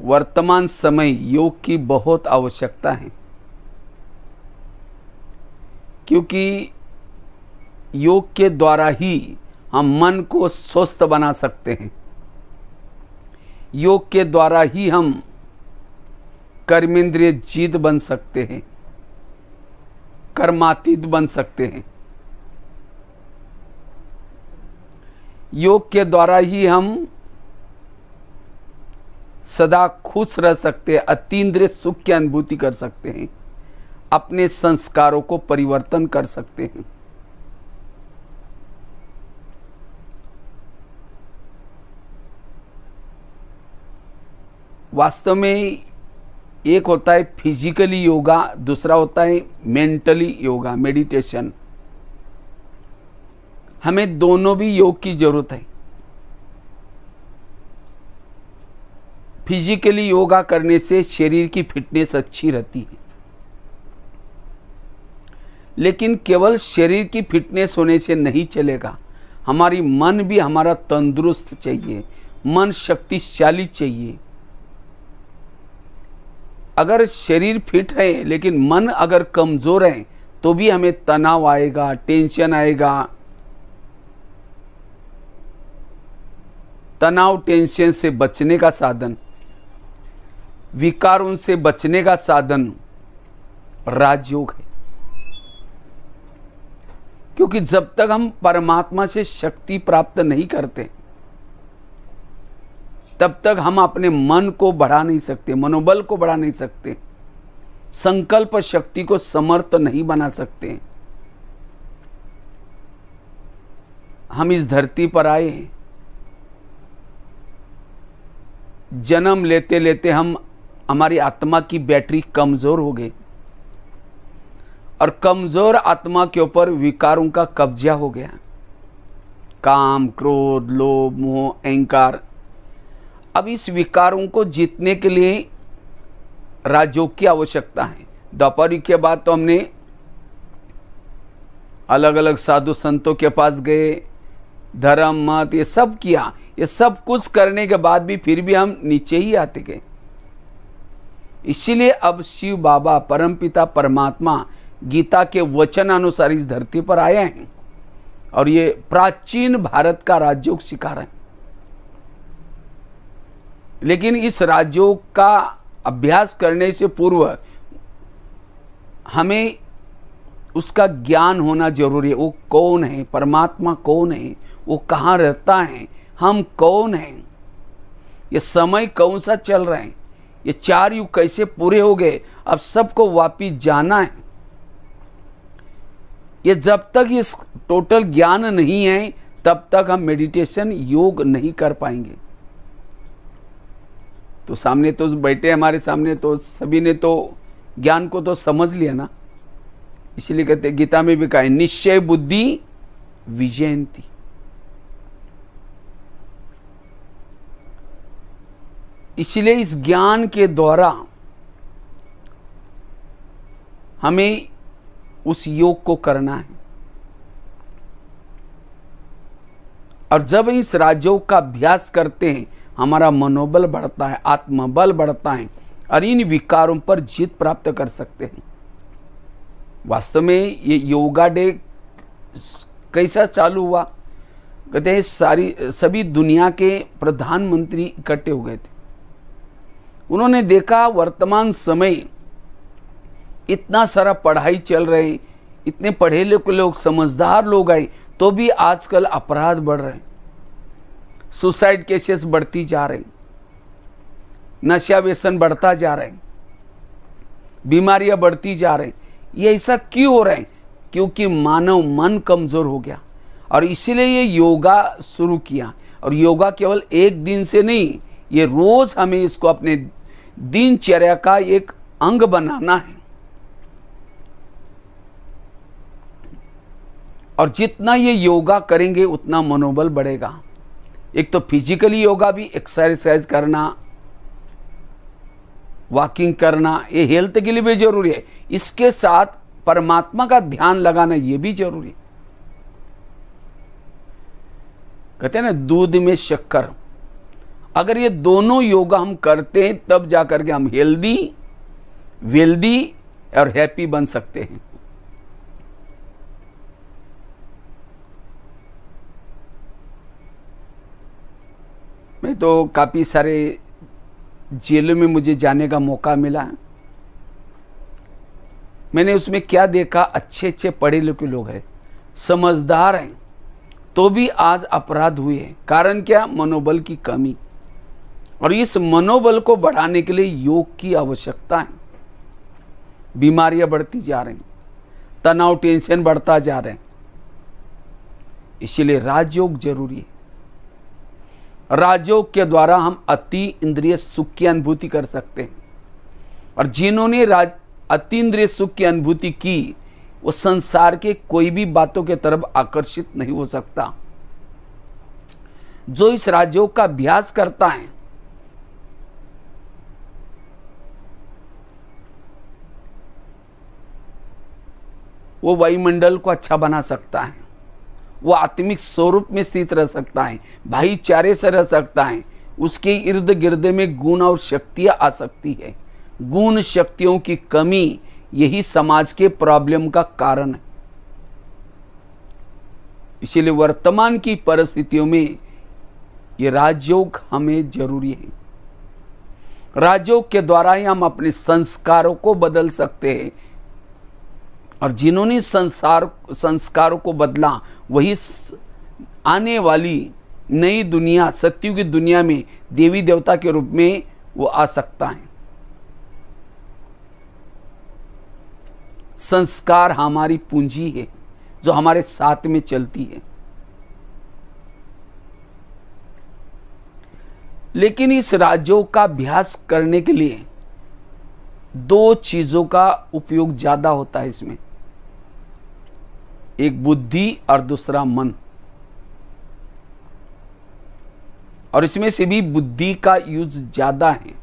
वर्तमान समय योग की बहुत आवश्यकता है, क्योंकि योग के द्वारा ही हम मन को स्वस्थ बना सकते हैं। योग के द्वारा ही हम कर्मेंद्रिय जीत बन सकते हैं, कर्मातीत बन सकते हैं। योग के द्वारा ही हम सदा खुश रह सकते हैं, अतीन्द्रिय सुख की अनुभूति कर सकते हैं, अपने संस्कारों को परिवर्तन कर सकते हैं। वास्तव में एक होता है फिजिकली योगा, दूसरा होता है मेंटली योगा, मेडिटेशन। हमें दोनों भी योग की जरूरत है। फिजिकली योगा करने से शरीर की फिटनेस अच्छी रहती है, लेकिन केवल शरीर की फिटनेस होने से नहीं चलेगा। हमारी मन भी हमारा तंदुरुस्त चाहिए, मन शक्तिशाली चाहिए। अगर शरीर फिट है लेकिन मन अगर कमज़ोर है तो भी हमें तनाव आएगा, टेंशन आएगा। तनाव टेंशन से बचने का साधन, विकारों से बचने का साधन राजयोग है। क्योंकि जब तक हम परमात्मा से शक्ति प्राप्त नहीं करते तब तक हम अपने मन को बढ़ा नहीं सकते, मनोबल को बढ़ा नहीं सकते, संकल्प शक्ति को समर्थ नहीं बना सकते। हम इस धरती पर आए, जन्म लेते लेते हमारी आत्मा की बैटरी कमजोर हो गई और कमजोर आत्मा के ऊपर विकारों का कब्जा हो गया। काम, क्रोध, लोभ, मोह, अहंकार। अब इस विकारों को जीतने के लिए राजयोग की आवश्यकता है। द्वापर युग के बाद तो हमने अलग अलग साधु संतों के पास गए, धर्म मत ये सब किया। ये सब कुछ करने के बाद भी फिर भी हम नीचे ही आते गए। इसीलिए अब शिव बाबा परमपिता परमात्मा गीता के वचन अनुसार इस धरती पर आए हैं और ये प्राचीन भारत का राजयोग सिखा रहे हैं। लेकिन इस राजयोग का अभ्यास करने से पूर्व हमें उसका ज्ञान होना जरूरी है। वो कौन है, परमात्मा कौन है, वो कहाँ रहता है, हम कौन हैं, ये समय कौन सा चल रहा है, ये 4 युग कैसे पूरे हो गए, अब सबको वापिस जाना है। ये जब तक इस टोटल ज्ञान नहीं है तब तक हम मेडिटेशन योग नहीं कर पाएंगे। तो सामने तो बैठे हमारे सामने तो सभी ने तो ज्ञान को तो समझ लिया ना। इसलिए कहते गीता में भी कहा है निश्चय बुद्धि विजयंती। इसलिए इस ज्ञान के द्वारा हमें उस योग को करना है। और जब इस राजयोग का अभ्यास करते हैं हमारा मनोबल बढ़ता है, आत्मबल बढ़ता है और इन विकारों पर जीत प्राप्त कर सकते हैं। वास्तव में ये योगा डे कैसा चालू हुआ? कहते हैं सभी दुनिया के प्रधानमंत्री इकट्ठे हो गए थे। उन्होंने देखा वर्तमान समय इतना सारा पढ़ाई चल रहे, इतने पढ़े लिखे लोग, समझदार लोग आए, तो भी आजकल अपराध बढ़ रहे हैं, सुसाइड केसेस बढ़ती जा रही, नशा व्यसन बढ़ता जा रहे, बीमारियां बढ़ती जा रही। ये ऐसा क्यों हो रहा है? क्योंकि मानव मन कमजोर हो गया और इसीलिए ये योगा शुरू किया। और योगा केवल एक दिन से नहीं, ये रोज हमें इसको अपने दिनचर्या का एक अंग बनाना है। और जितना ये योगा करेंगे उतना मनोबल बढ़ेगा। एक तो फिजिकली योगा भी, एक्सरसाइज करना, वॉकिंग करना, ये हेल्थ के लिए भी जरूरी है। इसके साथ परमात्मा का ध्यान लगाना ये भी जरूरी है। कहते हैं ना दूध में शक्कर अगर ये दोनों योगा हम करते हैं तब जा करके हम हेल्दी, वेल्दी और हैप्पी बन सकते हैं। मैं तो काफ़ी सारे जेलों में मुझे जाने का मौका मिला। मैंने उसमें क्या देखा, अच्छे अच्छे पढ़े लिखे लोग हैं, समझदार हैं, तो भी आज अपराध हुए हैं। कारण क्या? मनोबल की कमी। और इस मनोबल को बढ़ाने के लिए योग की आवश्यकता है। बीमारियां बढ़ती जा रही, तनाव, टेंशन बढ़ता जा रहे हैं, इसीलिए राजयोग जरूरी है। राजयोग के द्वारा हम अति इंद्रिय सुख की अनुभूति कर सकते हैं। और जिन्होंने अति इंद्रिय सुख की अनुभूति की, वो संसार के कोई भी बातों के तरफ आकर्षित नहीं हो सकता। जो इस राजयोग का अभ्यास करता है, वो वायुमंडल को अच्छा बना सकता है, वो आत्मिक स्वरूप में स्थित रह सकता है, भाईचारे से रह सकता है, उसके इर्द गिर्द में गुण और शक्तियां आ सकती है। गुण शक्तियों की कमी यही समाज के प्रॉब्लम का कारण है। इसीलिए वर्तमान की परिस्थितियों में ये राजयोग हमें जरूरी है। राजयोग के द्वारा ही हम अपने संस्कारों को बदल सकते हैं। और जिन्होंने संस्कारों को बदला, वही आने वाली नई दुनिया, सत्युग की दुनिया में देवी देवता के रूप में वो आ सकता है। संस्कार हमारी पूंजी है जो हमारे साथ में चलती है। लेकिन इस राजयोग का अभ्यास करने के लिए दो चीजों का उपयोग ज्यादा होता है इसमें, एक बुद्धि और दूसरा मन। और इसमें से भी बुद्धि का यूज ज्यादा है।